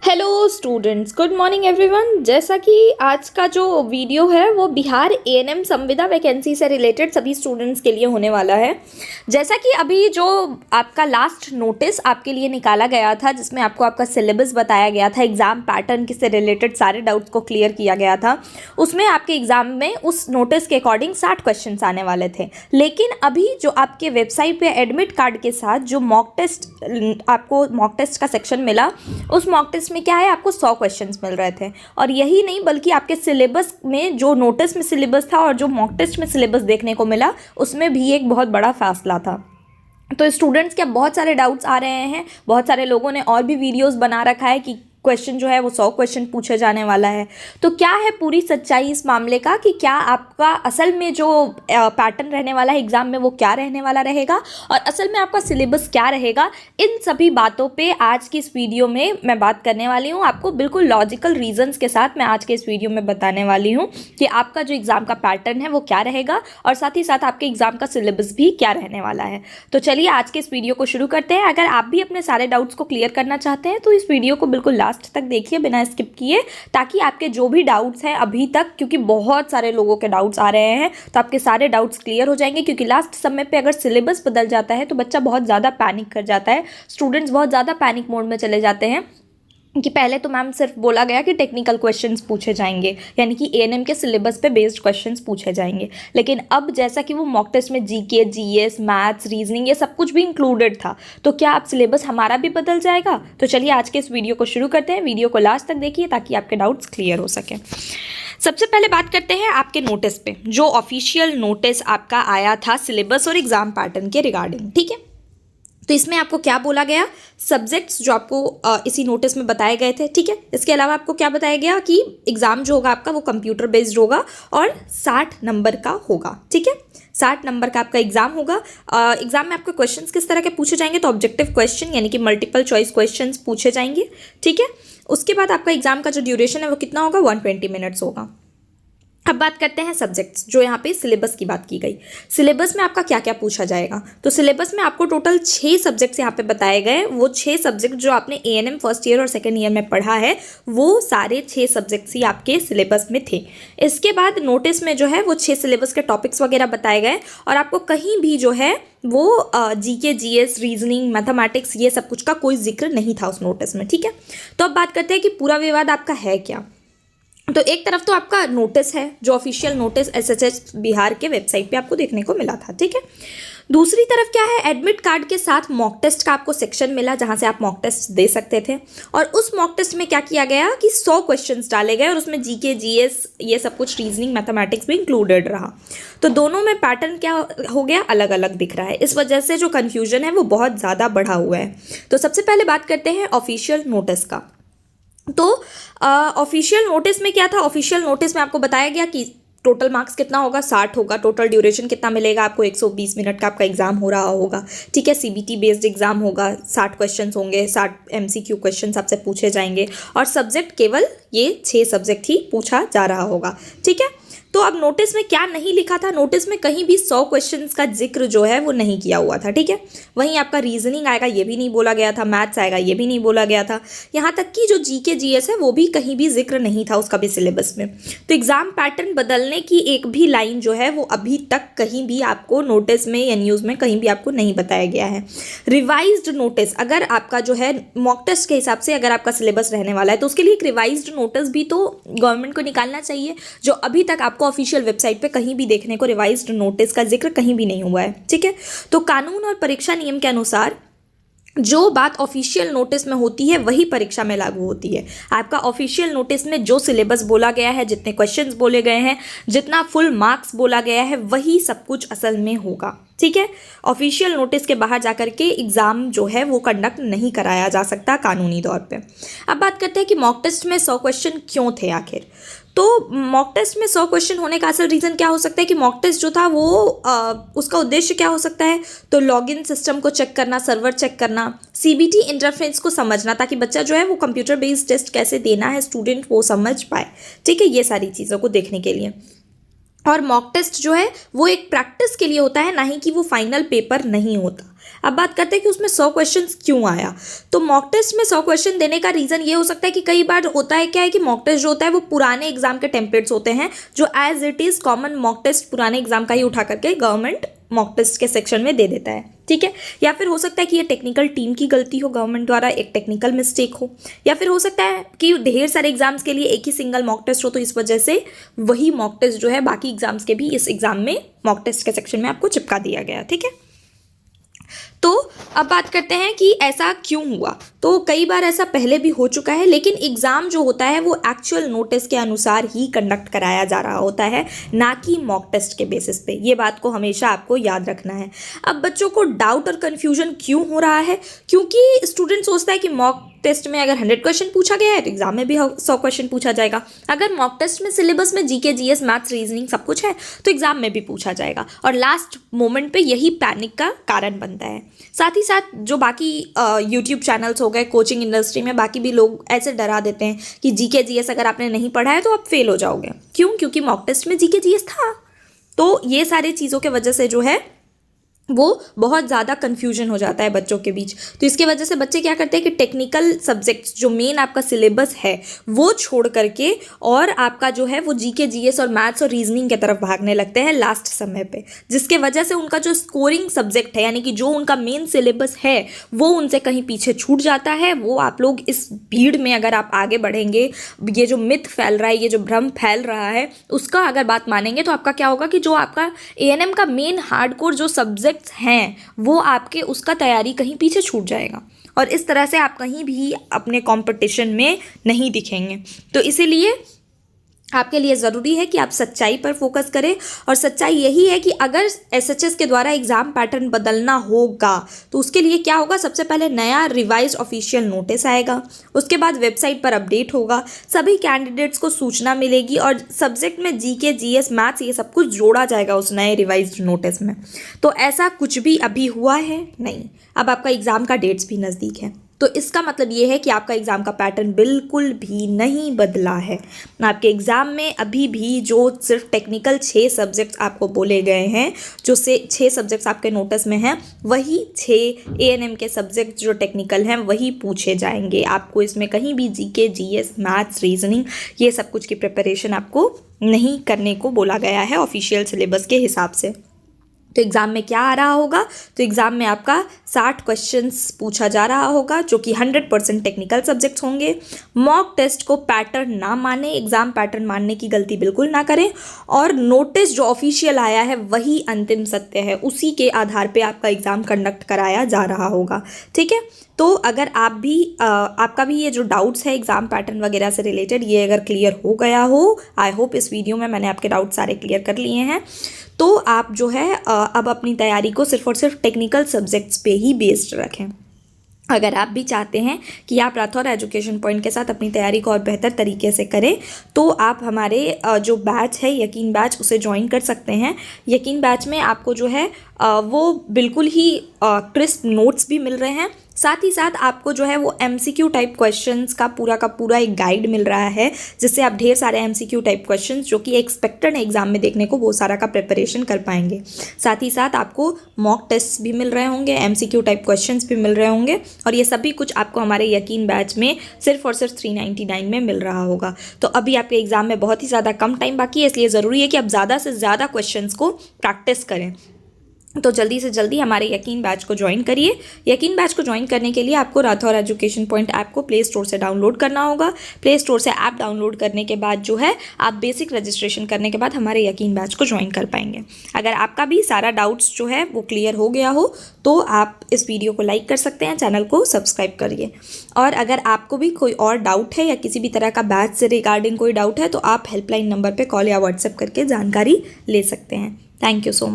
Hello students, good morning everyone. जैसा कि आज का जो वीडियो है वो बिहार एएनएम संविदा वैकेंसी से रिलेटेड सभी स्टूडेंट्स के लिए होने वाला है। जैसा कि अभी जो आपका लास्ट नोटिस आपके लिए निकाला गया था, जिसमें आपको आपका सिलेबस बताया गया था, एग्ज़ाम पैटर्न से रिलेटेड सारे डाउट्स को क्लियर किया गया था, उसमें आपके एग्ज़ाम में उस नोटिस के अकॉर्डिंग 60 क्वेश्चन आने वाले थे। लेकिन अभी जो आपके वेबसाइट पर एडमिट कार्ड के साथ जो मॉक टेस्ट आपको मॉक टेस्ट का सेक्शन मिला, उस मॉक टेस्ट में क्या है, आपको 100 क्वेश्चंस मिल रहे थे। और यही नहीं बल्कि आपके सिलेबस में जो नोटिस में सिलेबस था और जो मॉक टेस्ट में सिलेबस देखने को मिला, उसमें भी एक बहुत बड़ा फासला था। तो स्टूडेंट्स के बहुत सारे डाउट्स आ रहे हैं, बहुत सारे लोगों ने और भी वीडियोस बना रखा है कि क्वेश्चन जो है वो 100 क्वेश्चन पूछे जाने वाला है। तो क्या है पूरी सच्चाई इस मामले का कि क्या आपका असल में जो पैटर्न रहने वाला है एग्जाम में वो क्या रहने वाला रहेगा और असल में आपका सिलेबस क्या रहेगा, इन सभी बातों पे आज की इस वीडियो में मैं बात करने वाली हूँ। आपको बिल्कुल लॉजिकल रीजंस के साथ मैं आज के इस वीडियो में बताने वाली हूँ कि आपका जो एग्ज़ाम का पैटर्न है वो क्या रहेगा और साथ ही साथ आपके एग्ज़ाम का सिलेबस भी क्या रहने वाला है। तो चलिए आज के इस वीडियो को शुरू करते हैं। अगर आप भी अपने सारे डाउट्स को क्लियर करना चाहते हैं तो इस वीडियो को बिल्कुल लास्ट तक देखिए बिना स्किप किए, ताकि आपके जो भी डाउट्स हैं अभी तक, क्योंकि बहुत सारे लोगों के डाउट्स आ रहे हैं, तो आपके सारे डाउट्स क्लियर हो जाएंगे। क्योंकि लास्ट समय पे अगर सिलेबस बदल जाता है तो बच्चा बहुत ज़्यादा पैनिक कर जाता है, स्टूडेंट्स बहुत ज़्यादा पैनिक मोड में चले जाते हैं कि पहले तो मैम सिर्फ बोला गया कि टेक्निकल क्वेश्चंस पूछे जाएंगे, यानी कि एएनएम के सिलेबस पे बेस्ड क्वेश्चंस पूछे जाएंगे। लेकिन अब जैसा कि वो मॉक टेस्ट में जीके, जीएस, मैथ्स, रीजनिंग ये सब कुछ भी इंक्लूडेड था, तो क्या अब सिलेबस हमारा भी बदल जाएगा? तो चलिए आज के इस वीडियो को शुरू करते हैं। वीडियो को लास्ट तक देखिए ताकि आपके डाउट्स क्लियर हो सकें। सबसे पहले बात करते हैं आपके नोटिस पे, जो ऑफिशियल नोटिस आपका आया था सिलेबस और एग्जाम पैटर्न के रिगार्डिंग। ठीक है, तो इसमें आपको क्या बोला गया, सब्जेक्ट्स जो आपको इसी नोटिस में बताए गए थे। ठीक है, इसके अलावा आपको क्या बताया गया कि एग्ज़ाम जो होगा आपका वो कंप्यूटर बेस्ड होगा और 60 नंबर का होगा। ठीक है, 60 नंबर का आपका एग्जाम होगा। एग्जाम में आपके क्वेश्चंस किस तरह के पूछे जाएंगे, तो ऑब्जेक्टिव क्वेश्चन यानी कि मल्टीपल चॉइस क्वेश्चंस पूछे जाएंगे। ठीक है, उसके बाद आपका एग्जाम का जो ड्यूरेशन है वो कितना होगा, 120 मिनट्स होगा। अब बात करते हैं सब्जेक्ट्स, जो यहाँ पे सिलेबस की बात की गई। सिलेबस में आपका क्या क्या पूछा जाएगा, तो सिलेबस में आपको टोटल 6 सब्जेक्ट्स यहाँ पे बताए गए। वो 6 सब्जेक्ट जो आपने एएनएम फर्स्ट ईयर और सेकेंड ईयर में पढ़ा है, वो सारे 6 सब्जेक्ट्स ही आपके सिलेबस में थे। इसके बाद नोटिस में जो है वो 6 सिलेबस के टॉपिक्स वगैरह बताए गए और आपको कहीं भी जो है वो जीके, जीएस, रीजनिंग, मैथमेटिक्स ये सब कुछ का कोई जिक्र नहीं था उस नोटिस में। ठीक है, तो अब बात करते हैं कि पूरा विवाद आपका है क्या। तो एक तरफ तो आपका नोटिस है, जो ऑफिशियल नोटिस एसएचएस बिहार के वेबसाइट पे आपको देखने को मिला था। ठीक है, दूसरी तरफ क्या है, एडमिट कार्ड के साथ मॉक टेस्ट का आपको सेक्शन मिला जहां से आप मॉक टेस्ट दे सकते थे। और उस मॉक टेस्ट में क्या किया गया कि 100 क्वेश्चंस डाले गए और उसमें जीके, जीएस ये सब कुछ, रीजनिंग, मैथमेटिक्स भी इंक्लूडेड रहा। तो दोनों में पैटर्न क्या हो गया, अलग अलग दिख रहा है। इस वजह से जो कन्फ्यूजन है वो बहुत ज़्यादा बढ़ा हुआ है। तो सबसे पहले बात करते हैं ऑफिशियल नोटिस का। तो ऑफिशियल नोटिस में क्या था, ऑफिशियल नोटिस में आपको बताया गया कि टोटल मार्क्स कितना होगा, 60 होगा। टोटल ड्यूरेशन कितना मिलेगा आपको, 120 मिनट का आपका एग्जाम हो रहा होगा। ठीक है, सीबीटी बेस्ड एग्जाम होगा, 60 क्वेश्चन होंगे, 60 एमसीक्यू क्वेश्चन आपसे पूछे जाएंगे और सब्जेक्ट केवल ये 6 सब्जेक्ट ही पूछा जा रहा होगा। ठीक है, तो अब नोटिस में क्या नहीं लिखा था, नोटिस में कहीं भी 100 क्वेश्चंस का जिक्र जो है वो नहीं किया हुआ था। ठीक है, वहीं आपका रीजनिंग आएगा ये भी नहीं बोला गया था, मैथ्स आएगा ये भी नहीं बोला गया था, यहाँ तक कि जो जीके, जीएस है वो भी कहीं भी जिक्र नहीं था उसका भी सिलेबस में। तो एग्जाम पैटर्न बदलने की एक भी लाइन जो है वो अभी तक कहीं भी आपको नोटिस में या न्यूज़ में कहीं भी आपको नहीं बताया गया है। रिवाइज्ड नोटिस, अगर आपका जो है मॉक टेस्ट के हिसाब से अगर आपका सिलेबस रहने वाला है तो उसके लिए एक रिवाइज्ड नोटिस भी तो गवर्नमेंट को निकालना चाहिए, जो अभी तक आपको ऑफिशियल वेबसाइट पे कहीं भी देखने को रिवाइज्ड नोटिस का जिक्र कहीं भी नहीं हुआ है। ठीक है, तो कानून और परीक्षा नियम के अनुसार जो बात ऑफिशियल नोटिस में होती है वही परीक्षा में लागू होती है। आपका ऑफिशियल नोटिस में जो सिलेबस बोला गया है, जितने क्वेश्चंस बोले गए हैं, जितना फुल मार्क्स बोला गया है, वही सब कुछ असल में होगा। ठीक है, ऑफिशियल नोटिस के बाहर जाकर के एग्ज़ाम जो है वो कंडक्ट नहीं कराया जा सकता कानूनी तौर पे। अब बात करते हैं कि मॉक टेस्ट में 100 क्वेश्चन क्यों थे आखिर। तो मॉक टेस्ट में 100 क्वेश्चन होने का असल रीज़न क्या हो सकता है कि मॉक टेस्ट जो था वो उसका उद्देश्य क्या हो सकता है, तो लॉगिन सिस्टम को चेक करना, सर्वर चेक करना, सीबीटी इंटरफेस को समझना, ताकि बच्चा जो है वो कंप्यूटर बेस्ड टेस्ट कैसे देना है स्टूडेंट वो समझ पाए। ठीक है, ये सारी चीज़ों को देखने के लिए। और मॉक टेस्ट जो है वो एक प्रैक्टिस के लिए होता है, ना ही कि वो फाइनल पेपर नहीं होता। अब बात करते हैं कि उसमें 100 क्वेश्चन क्यों आया। तो मॉक टेस्ट में 100 क्वेश्चन देने का रीज़न ये हो सकता है कि कई बार होता है क्या है कि मॉक टेस्ट जो होता है वो पुराने एग्जाम के टेम्पलेट्स होते हैं, जो as it is common mock test पुराने एग्जाम का ही उठा करके गवर्नमेंट मॉक टेस्ट के सेक्शन में दे देता है, ठीक है। या फिर हो सकता है कि ये टेक्निकल टीम की गलती हो, गवर्नमेंट द्वारा एक टेक्निकल मिस्टेक हो, या फिर हो सकता है कि ढेर सारे एग्जाम्स के लिए एक ही सिंगल मॉक टेस्ट हो, तो इस वजह से वही मॉक टेस्ट जो है बाकी एग्जाम्स के भी इस एग्जाम में मॉक टेस्ट के सेक्शन में आपको चिपका दिया गया, ठीक है। तो अब बात करते हैं कि ऐसा क्यों हुआ। तो कई बार ऐसा पहले भी हो चुका है, लेकिन एग्ज़ाम जो होता है वो एक्चुअल नोटिस के अनुसार ही कंडक्ट कराया जा रहा होता है, ना कि मॉक टेस्ट के बेसिस पे। ये बात को हमेशा आपको याद रखना है। अब बच्चों को डाउट और कन्फ्यूजन क्यों हो रहा है, क्योंकि स्टूडेंट सोचता है कि मॉक टेस्ट में अगर 100 क्वेश्चन पूछा गया है तो एग्जाम में भी 100 क्वेश्चन पूछा जाएगा। अगर मॉक टेस्ट में सिलेबस में जीके, जीएस, मैथ्स, रीजनिंग सब कुछ है तो एग्जाम में भी पूछा जाएगा, और लास्ट मोमेंट पे यही पैनिक का कारण बनता है। साथ ही साथ जो बाकी यूट्यूब चैनल्स हो गए, कोचिंग इंडस्ट्री में बाकी भी लोग ऐसे डरा देते हैं कि जीके, जीएस अगर आपने नहीं पढ़ा है तो आप फेल हो जाओगे। क्यों? क्योंकि मॉक टेस्ट में जीके, जीएस था। तो ये सारी चीज़ों के वजह से जो है वो बहुत ज़्यादा कन्फ्यूजन हो जाता है बच्चों के बीच। तो इसके वजह से बच्चे क्या करते हैं कि टेक्निकल सब्जेक्ट्स जो मेन आपका सिलेबस है वो छोड़ करके और आपका जो है वो जीके, जीएस और मैथ्स और रीजनिंग की तरफ भागने लगते हैं लास्ट समय पे, जिसके वजह से उनका जो स्कोरिंग सब्जेक्ट है यानी कि जो उनका मेन सिलेबस है वो उनसे कहीं पीछे छूट जाता है। वो आप लोग इस भीड़ में अगर आप आगे बढ़ेंगे, ये जो मिथ फैल रहा है, ये जो भ्रम फैल रहा है, उसका अगर बात मानेंगे तो आपका क्या होगा कि जो आपका एएनएम का मेन हार्डकोर जो सब्जेक्ट हैं वो आपके उसका तैयारी कहीं पीछे छूट जाएगा, और इस तरह से आप कहीं भी अपने कंपटीशन में नहीं दिखेंगे। तो इसीलिए आपके लिए ज़रूरी है कि आप सच्चाई पर फोकस करें, और सच्चाई यही है कि अगर एसएचएस के द्वारा एग्ज़ाम पैटर्न बदलना होगा तो उसके लिए क्या होगा, सबसे पहले नया रिवाइज ऑफिशियल नोटिस आएगा, उसके बाद वेबसाइट पर अपडेट होगा, सभी कैंडिडेट्स को सूचना मिलेगी और सब्जेक्ट में जीके, जीएस, मैथ्स ये सब कुछ जोड़ा जाएगा उस नए रिवाइज नोटिस में। तो ऐसा कुछ भी अभी हुआ है नहीं। अब आपका एग्ज़ाम का डेट्स भी नज़दीक है, तो इसका मतलब ये है कि आपका एग्ज़ाम का पैटर्न बिल्कुल भी नहीं बदला है। आपके एग्ज़ाम में अभी भी जो सिर्फ टेक्निकल 6 सब्जेक्ट्स आपको बोले गए हैं, जो से 6 सब्जेक्ट्स आपके नोटिस में हैं, वही 6 एएनएम के सब्जेक्ट जो टेक्निकल हैं वही पूछे जाएंगे। आपको इसमें कहीं भी जीके, जीएस, मैथ्स, रीजनिंग ये सब कुछ की प्रिपरेशन आपको नहीं करने को बोला गया है ऑफिशियल सिलेबस के हिसाब से। तो एग्ज़ाम में क्या आ रहा होगा, तो एग्ज़ाम में आपका 60 क्वेश्चंस पूछा जा रहा होगा जो कि 100% टेक्निकल सब्जेक्ट्स होंगे। मॉक टेस्ट को पैटर्न ना माने, एग्ज़ाम पैटर्न मानने की गलती बिल्कुल ना करें, और नोटिस जो ऑफिशियल आया है वही अंतिम सत्य है, उसी के आधार पे आपका एग्ज़ाम कंडक्ट कराया जा रहा होगा, ठीक है। तो अगर आप भी आपका भी ये जो डाउट्स है एग्ज़ाम पैटर्न वगैरह से रिलेटेड, ये अगर क्लियर हो गया हो, आई होप इस वीडियो में मैंने आपके डाउट सारे क्लियर कर लिए हैं, तो आप जो है अब अपनी तैयारी को सिर्फ और सिर्फ टेक्निकल सब्जेक्ट्स पे ही बेस्ड रखें। अगर आप भी चाहते हैं कि आप राठौर एजुकेशन पॉइंट के साथ अपनी तैयारी को और बेहतर तरीके से करें, तो आप हमारे जो बैच है यकीन बैच, उसे ज्वाइन कर सकते हैं। यकीन बैच में आपको जो है वो बिल्कुल ही क्रिस्प नोट्स भी मिल रहे हैं, साथ ही साथ आपको जो है वो एमसीक्यू टाइप क्वेश्चंस का पूरा एक गाइड मिल रहा है, जिससे आप ढेर सारे एमसीक्यू टाइप क्वेश्चंस जो कि एक्सपेक्टेड है एग्जाम में देखने को, वो सारा का प्रिपरेशन कर पाएंगे। साथ ही साथ आपको मॉक टेस्ट भी मिल रहे होंगे, एमसीक्यू टाइप क्वेश्चंस भी मिल रहे होंगे, और ये सभी कुछ आपको हमारे यकीन बैच में सिर्फ और सिर्फ 399 में मिल रहा होगा। तो अभी आपके एग्जाम में बहुत ही ज़्यादा कम टाइम बाकी है, इसलिए ज़रूरी है कि आप ज़्यादा से ज़्यादा क्वेश्चंस को प्रैक्टिस करें। तो जल्दी से जल्दी हमारे यकीन बैच को ज्वाइन करिए। यकीन बैच को ज्वाइन करने के लिए आपको राठौर एजुकेशन पॉइंट ऐप को प्ले स्टोर से डाउनलोड करना होगा। प्ले स्टोर से ऐप डाउनलोड करने के बाद जो है आप बेसिक रजिस्ट्रेशन करने के बाद हमारे यकीन बैच को ज्वाइन कर पाएंगे। अगर आपका भी सारा डाउट्स जो है वो क्लियर हो गया हो तो आप इस वीडियो को लाइक कर सकते हैं, चैनल को सब्सक्राइब करिए। और अगर आपको भी कोई और डाउट है या किसी भी तरह का बैच से रिगार्डिंग कोई डाउट है तो आप हेल्पलाइन नंबर पर कॉल या व्हाट्सएप करके जानकारी ले सकते हैं। Thank you so much.